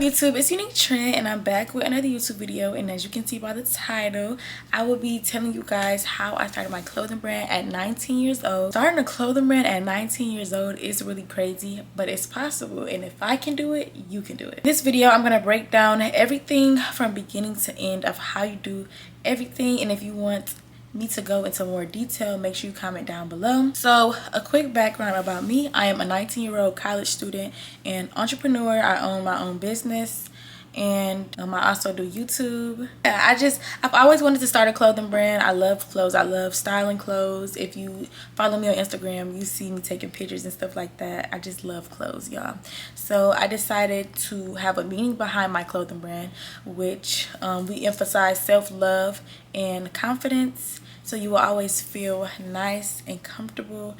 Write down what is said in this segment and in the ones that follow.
YouTube? It's Unique.trin and I'm back with another YouTube video, and as you can see by the title, I will be telling you guys how I started my clothing brand at 19 years old. Starting a clothing brand at 19 years old is really crazy, but it's possible, and if I can do it, you can do it. In this video, I'm going to break down everything from beginning to end of how you do everything, and if you want me to go into more detail, make sure you comment down below. So a quick background about me: I am a 19-year-old college student and entrepreneur. I own my own business, and I also do YouTube. I've always wanted to start a clothing brand. I love clothes. I love styling clothes. If you follow me on Instagram, you see me taking pictures and stuff like that. I just love clothes, y'all. So I decided to have a meaning behind my clothing brand, which we emphasize self-love and confidence, so you will always feel nice and comfortable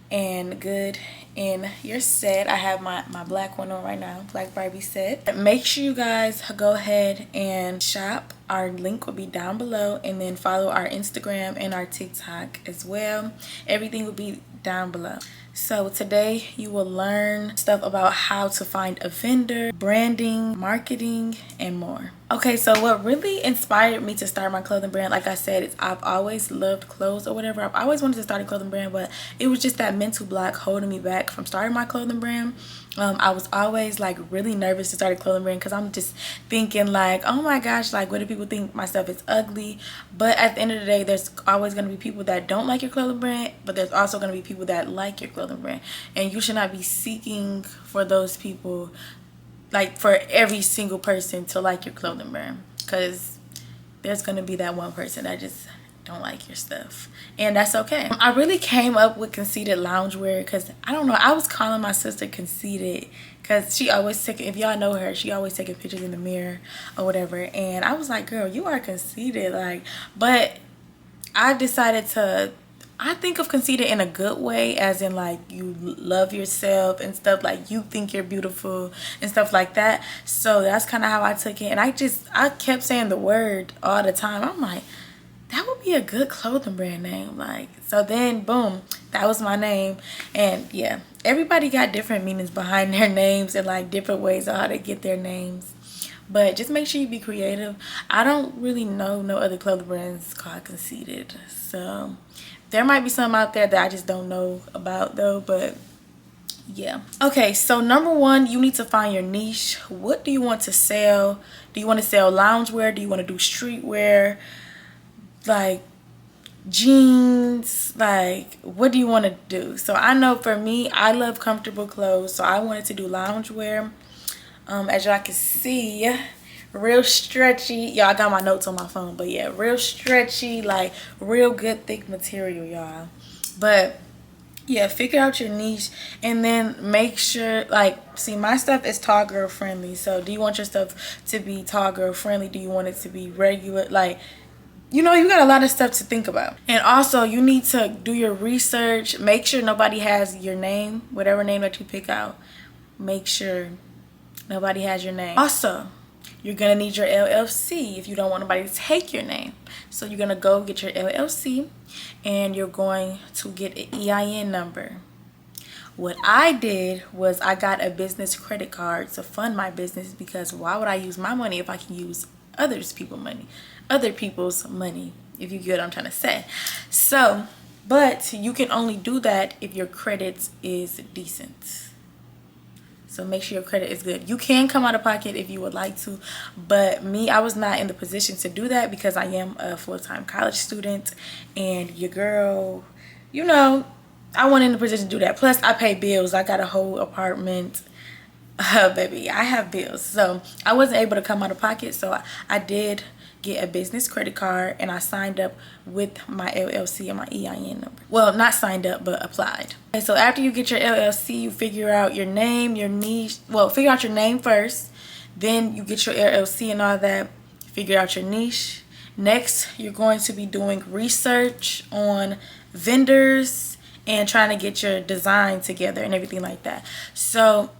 and good in your set. I have my black one on right now, Black Barbie set. Make sure you guys go ahead and shop. Our link will be down below, and then follow our Instagram and our TikTok as well. Everything will be down below. So today you will learn stuff about how to find a vendor, branding, marketing, and more. Okay, so what really inspired me to start my clothing brand, like I said, is I've always loved clothes or whatever. I've always wanted to start a clothing brand, but it was just that mental block holding me back from starting my clothing brand. I was always like really nervous to start a clothing brand because I'm just thinking like, oh my gosh, like what do people think my stuff is ugly? But at the end of the day, there's always going to be people that don't like your clothing brand, but there's also going to be people that like your clothing brand, and you should not be seeking for those people, like for every single person to like your clothing brand, because there's going to be that one person that just don't like your stuff, and that's okay. I really came up with conceited loungewear because I don't know, I was calling my sister conceited because she always taking, if y'all know her, she always taking pictures in the mirror or whatever, and I was like, girl, you are conceited. Like, but I decided to, I think of conceited in a good way, as in like you love yourself and stuff, like you think you're beautiful and stuff like that. So that's kind of how I took it, and I kept saying the word all the time. I'm like, that would be a good clothing brand name. Like, so then boom, that was my name. And yeah, everybody got different meanings behind their names and like different ways of how to get their names, but just make sure you be creative. I don't really know no other clothing brands called conceited, so there might be some out there that I just don't know about though, but yeah. Okay, so number one, you need to find your niche. What do you want to sell? Do you want to sell loungewear? Do you want to do streetwear, like jeans? Like, what do you want to do? So I know for me, I love comfortable clothes, so I wanted to do loungewear. As y'all can see, real stretchy. Y'all, I got my notes on my phone, but yeah, real stretchy, like real good thick material, y'all. But yeah, figure out your niche, and then make sure, like, see, my stuff is tall girl friendly. So do you want your stuff to be tall girl friendly? Do you want it to be regular? Like, you know, you got a lot of stuff to think about. And also, you need to do your research. Make sure nobody has your name, whatever name that you pick out. Make sure nobody has your name. Also, you're gonna need your LLC if you don't want nobody to take your name. So you're gonna go get your LLC, and you're going to get an EIN number. What I did was I got a business credit card to fund my business, because why would I use my money if I can use other people's money, if you get what I'm trying to say. So, but you can only do that if your credit is decent. So make sure your credit is good. You can come out of pocket if you would like to, but me, I was not in the position to do that because I am a full-time college student, and your girl, you know, I wasn't in the position to do that. Plus, I pay bills. I got a whole apartment. Baby, I have bills. So I wasn't able to come out of pocket, so I did get a business credit card, and I signed up with my LLC and my EIN number. Well, not signed up, but applied. Okay, so after you get your LLC, you figure out your name, your niche. Well, figure out your name first, then you get your LLC and all that. Figure out your niche. Next, you're going to be doing research on vendors and trying to get your design together and everything like that. So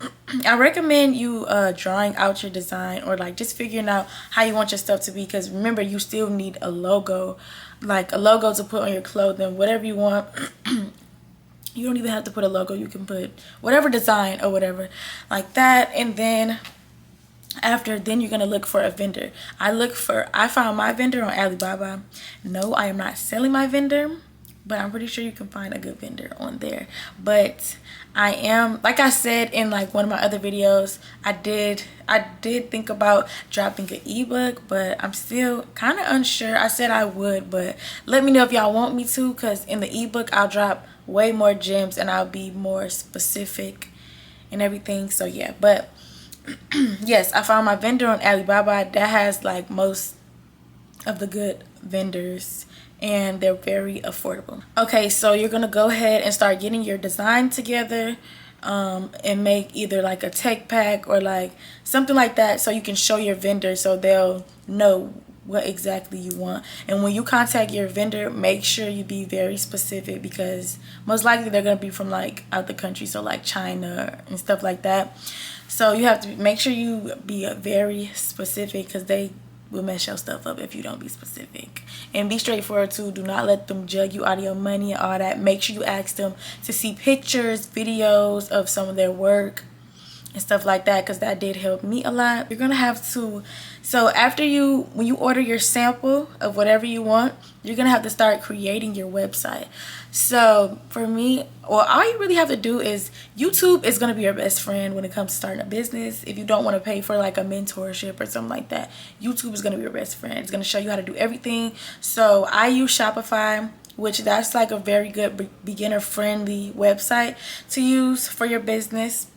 I recommend you drawing out your design, or like just figuring out how you want your stuff to be, because remember, you still need a logo, like a logo to put on your clothing, whatever you want. You don't even have to put a logo. You can put whatever design or whatever like that. And then After, then you're gonna look for a vendor. I found my vendor on Alibaba. No, I am not selling my vendor, but I'm pretty sure you can find a good vendor on there. But I am, like I said in like one of my other videos, I did think about dropping an ebook, but I'm still kind of unsure. I said I would, but let me know if y'all want me to, because in the ebook I'll drop way more gems and I'll be more specific and everything. So yeah, but yes, I found my vendor on Alibaba that has like most of the good vendors, and they're very affordable. Okay, so you're gonna go ahead and start getting your design together, and make either like a tech pack or like something like that, so you can show your vendor so they'll know what exactly you want. And when you contact your vendor, make sure you be very specific, because most likely they're gonna be from like out the country, so like China and stuff like that. So you have to make sure you be very specific, because they will mess your stuff up if you don't be specific. And be straightforward too. Do not let them jug you out of your money and all that. Make sure you ask them to see pictures, videos of some of their work and stuff like that, because that did help me a lot. You're gonna have to, so when you order your sample of whatever you want, you're gonna have to start creating your website. So for me, well, all you really have to do is, YouTube is gonna be your best friend when it comes to starting a business. If you don't want to pay for like a mentorship or something like that, YouTube is gonna be your best friend. It's gonna show you how to do everything. So I use Shopify, which that's like a very good beginner friendly website to use for your business.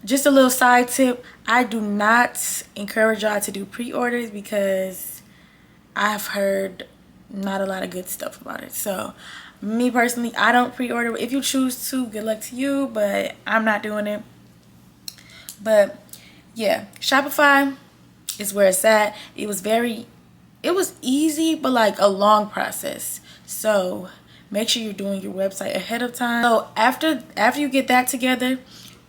Just a little side tip, I do not encourage y'all to do pre-orders, because I've heard not a lot of good stuff about it. So me personally, I don't pre-order. If you choose to, good luck to you, but I'm not doing it. But yeah, Shopify is where it's at. It was easy, but like a long process. So make sure you're doing your website ahead of time. So after you get that together,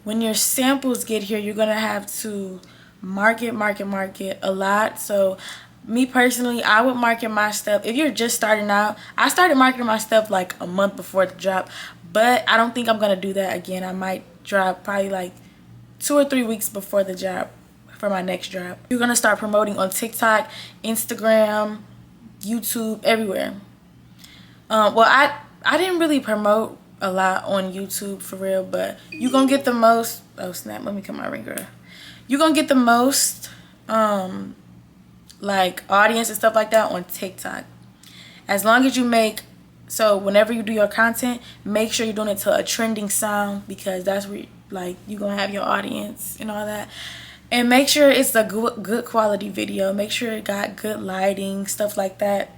when your samples get here, you're gonna have to market a lot. So me personally, I would market my stuff. If you're just starting out, I started marketing my stuff like a month before the drop, but I don't think I'm gonna do that again. I might drop probably like 2 or 3 weeks before the drop for my next drop. You're gonna start promoting on TikTok, Instagram, YouTube, everywhere. Well, I didn't really promote a lot on YouTube for real, but you gonna get the most, oh snap, let me cut my ringer. You're gonna get the most like audience and stuff like that on TikTok. As long as you make, so whenever you do your content, make sure you're doing it to a trending sound, because that's where like you're gonna have your audience and all that. And make sure it's a good quality video. Make sure it got good lighting, stuff like that,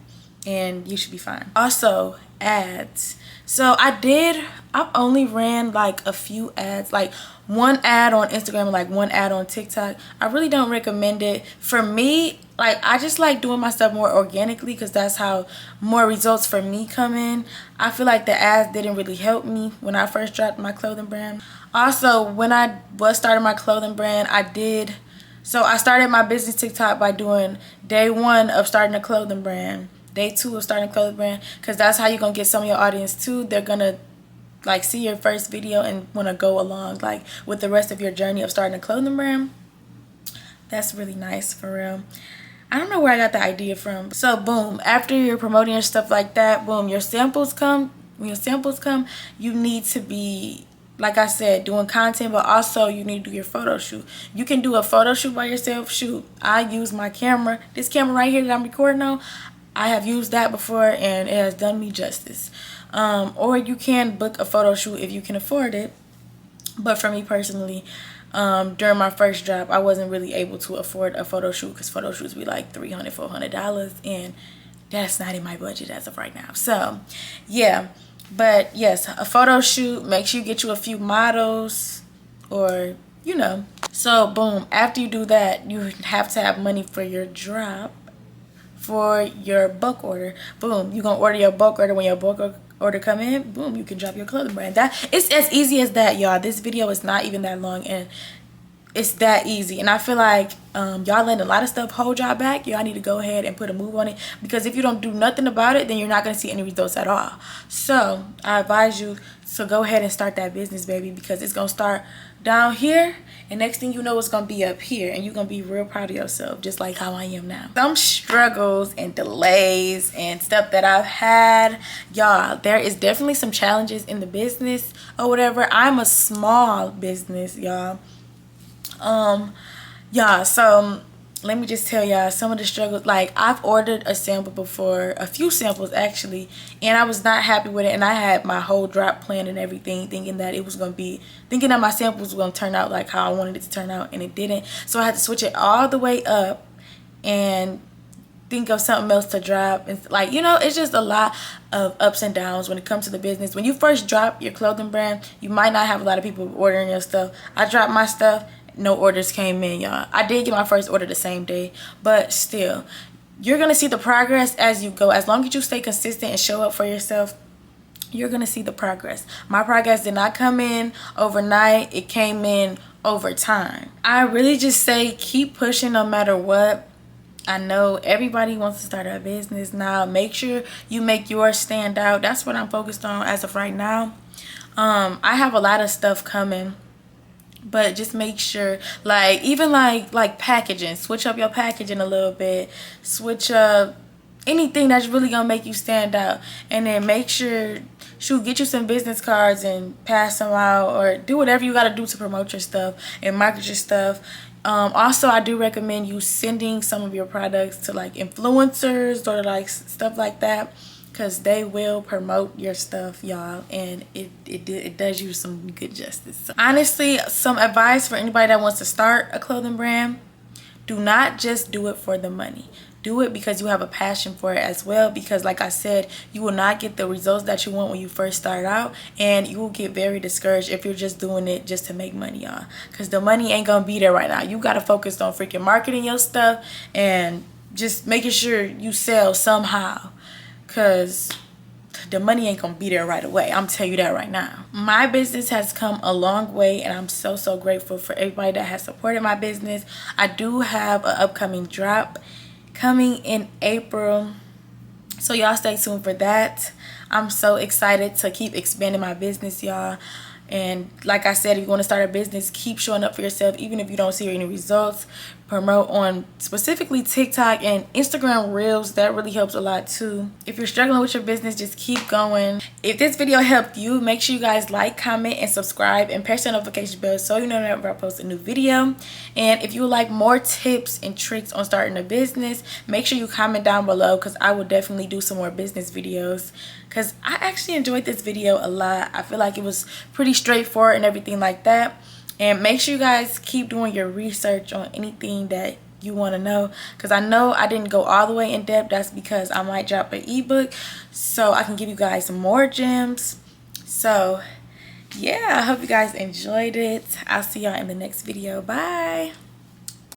and you should be fine. Also, ads. So I've only ran like a few ads, like one ad on Instagram and like one ad on TikTok. I really don't recommend it. For me, like I just like doing my stuff more organically, because that's how more results for me come in. I feel like the ads didn't really help me when I first dropped my clothing brand. Also, when I was starting my clothing brand, so I started my business TikTok by doing day 1 of starting a clothing brand, day 2 of starting a clothing brand, because that's how you're gonna get some of your audience too. They're gonna like see your first video and want to go along like with the rest of your journey of starting a clothing brand. That's really nice, for real. I don't know where I got the idea from. So boom, after you're promoting your stuff like that, boom, your samples come. When your samples come, you need to be, like I said, doing content, but also you need to do your photo shoot. You can do a photo shoot by yourself. Shoot, I use my camera, this camera right here that I'm recording on. I have used that before and it has done me justice. Or you can book a photo shoot if you can afford it. But for me personally, during my first drop, I wasn't really able to afford a photo shoot, because photo shoots be like $300, $400, and that's not in my budget as of right now. So yeah, but yes, a photo shoot. Make sure you get you a few models, or you know. So boom, after you do that, you have to have money for your drop, for your bulk order. Boom, you're gonna order your bulk order. When your bulk order come in, boom, you can drop your clothing brand. That it's as easy as that, y'all. This video is not even that long, and it's that easy. And I feel like y'all letting a lot of stuff hold y'all back. Y'all need to go ahead and put a move on it, because if you don't do nothing about it, then you're not going to see any results at all. So I advise you to go ahead and start that business, baby, because it's going to start down here, and next thing you know, it's gonna be up here, and you're gonna be real proud of yourself, just like how I am now. Some struggles and delays and stuff that I've had, y'all, there is definitely some challenges in the business or whatever. I'm a small business, y'all. So let me just tell y'all some of the struggles. Like, I've ordered a sample before, a few samples actually, and I was not happy with it, and I had my whole drop plan and everything, thinking that my samples were gonna turn out like how I wanted it to turn out, and it didn't. So I had to switch it all the way up and think of something else to drop. And like, you know, it's just a lot of ups and downs when it comes to the business. When you first drop your clothing brand, you might not have a lot of people ordering your stuff. I dropped my stuff, no orders came in, y'all. I did get my first order the same day, but still, you're gonna see the progress as you go. As long as you stay consistent and show up for yourself, you're gonna see the progress. My progress did not come in overnight, it came in over time. I really just say keep pushing no matter what. I know everybody wants to start a business now. Make sure you make yours stand out. That's what I'm focused on as of right now. I have a lot of stuff coming, but just make sure, like, even like packaging, switch up your packaging a little bit, switch up anything that's really gonna make you stand out. And then make sure, get you some business cards and pass them out, or do whatever you gotta do to promote your stuff and market your stuff. Also, I do recommend you sending some of your products to like influencers or like stuff like that, because they will promote your stuff, y'all, and it does you some good justice. So, honestly, some advice for anybody that wants to start a clothing brand: do not just do it for the money. Do it because you have a passion for it as well, because like I said, you will not get the results that you want when you first start out, and you will get very discouraged if you're just doing it just to make money, y'all, because the money ain't gonna be there right now. You gotta focus on freaking marketing your stuff and just making sure you sell somehow, because the money ain't gonna be there right away. I'm telling you that right now. My business has come a long way, and I'm so grateful for everybody that has supported my business. I do have an upcoming drop coming in April, so y'all stay tuned for that. I'm so excited to keep expanding my business, y'all. And like I said, if you want to start a business, keep showing up for yourself, even if you don't see any results. Promote on specifically TikTok and Instagram Reels. That really helps a lot too. If you're struggling with your business, just keep going. If this video helped you, make sure you guys like, comment, and subscribe, and press the notification bell so you know whenever I post a new video. And if you would like more tips and tricks on starting a business, make sure you comment down below, because I will definitely do some more business videos, because I actually enjoyed this video a lot. I feel like it was pretty straightforward and everything like that. And make sure you guys keep doing your research on anything that you want to know, because I know I didn't go all the way in depth. That's because I might drop an ebook so I can give you guys some more gems. So yeah, I hope you guys enjoyed it. I'll see y'all in the next video. Bye.